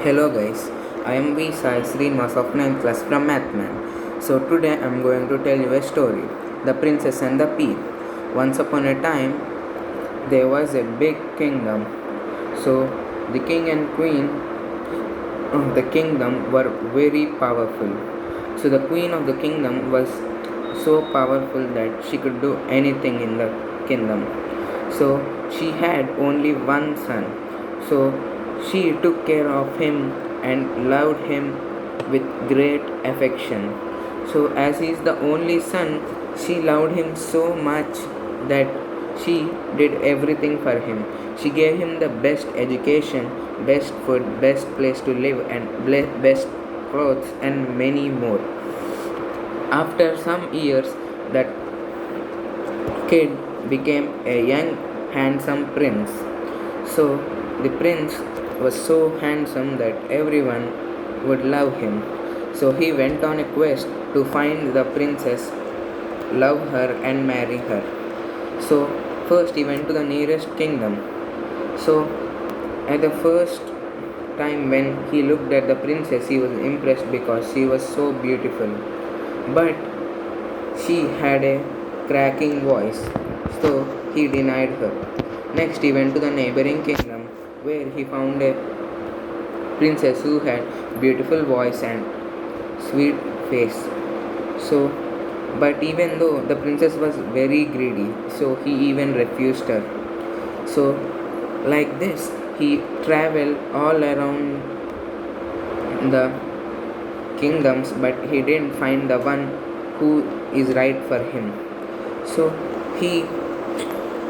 Hello guys, I am V Sai Srinivas of 9th class from Mathman. So today I am going to tell you a story, The Princess and the Pea. Once upon a time, there was a big kingdom. So the king and queen of the kingdom were very powerful. So the queen of the kingdom was so powerful that she could do anything in the kingdom. So she had only one son. So she took care of him and loved him with great affection. So as he is the only son, she loved him so much that she did everything for him. She gave him the best education, best food, best place to live, and best clothes, and many more. After some years, that kid became a young, handsome prince. So the prince was so handsome that everyone would love him. So he went on a quest to find the princess, love her, and marry her. So first he went to the nearest kingdom. So at the first time when he looked at the princess, he was impressed because she was so beautiful. But she had a cracking voice, so he denied her. Next, he went to the neighboring kingdom where he found a princess who had beautiful voice and sweet face. So, but even though the princess was very greedy, so he even refused her. So, like this, he traveled all around the kingdoms, but he didn't find the one who is right for him. So he,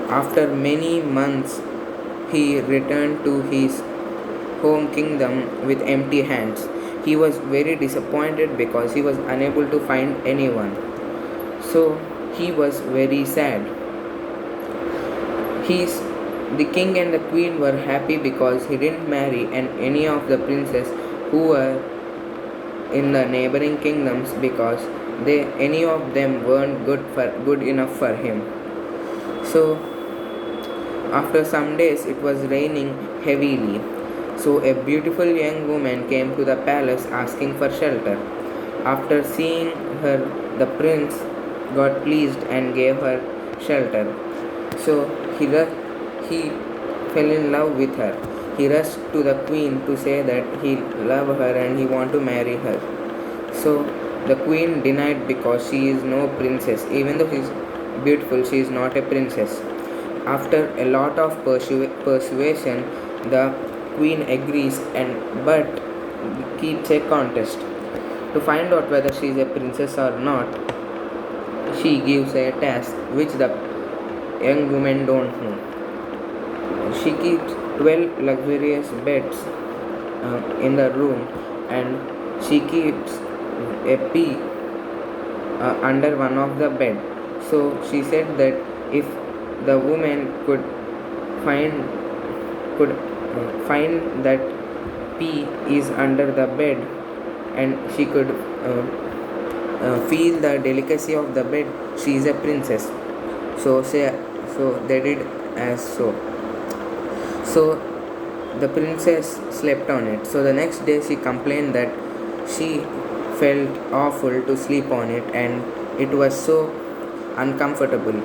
after many months, he returned to his home kingdom with empty hands. He was very disappointed because he was unable to find anyone. So he was very sad. He's the king and the queen were happy because he didn't marry and any of the princes who were in the neighboring kingdoms because any of them weren't good enough for him. So after some days it was raining heavily. So a beautiful young woman came to the palace asking for shelter. After seeing her, the prince got pleased and gave her shelter. So he fell in love with her. He rushed to the queen to say that he loved her and he wanted to marry her. So the queen denied because she is no princess. Even though she is beautiful, she is not a princess. After a lot of persuasion, the queen agrees but keeps a contest. To find out whether she is a princess or not, she gives a task which the young woman don't know. She keeps 12 luxurious beds in the room, and she keeps a pea under one of the bed. So she said that if the woman find could find that pea is under the bed and she could feel the delicacy of the bed, she is a princess. So they did as so. So the princess slept on it. So the next day she complained that she felt awful to sleep on it and it was so uncomfortable.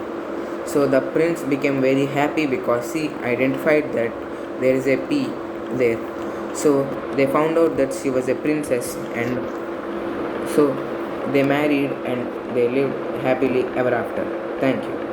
So the prince became very happy because he identified that there is a pea there. So they found out that she was a princess and so they married and they lived happily ever after. Thank you.